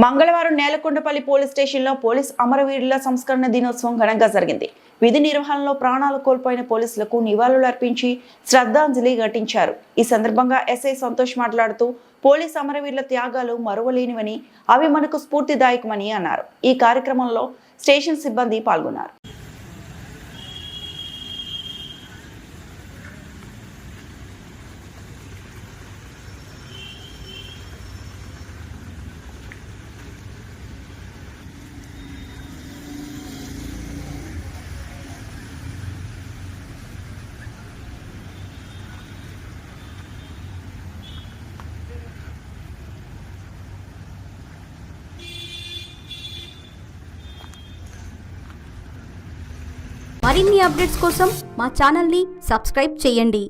మంగళవారం నేలకొండపల్లి పోలీస్ స్టేషన్లో పోలీస్ అమరవీరుల సంస్కరణ దినోత్సవం ఘనంగా జరిగింది. విధి నిర్వహణలో ప్రాణాలు కోల్పోయిన పోలీసులకు నివాళులు అర్పించి శ్రద్ధాంజలి ఘటించారు. ఈ సందర్భంగా ఎస్ఐ సంతోష్ మాట్లాడుతూ పోలీస్ అమరవీరుల త్యాగాలు మరువలేనివని, అవి మనకు స్ఫూర్తిదాయకమని అన్నారు. ఈ కార్యక్రమంలో స్టేషన్ సిబ్బంది పాల్గొన్నారు. మరిన్ని అప్డేట్స్ కోసం మా ఛానల్ని సబ్స్క్రైబ్ చేయండి.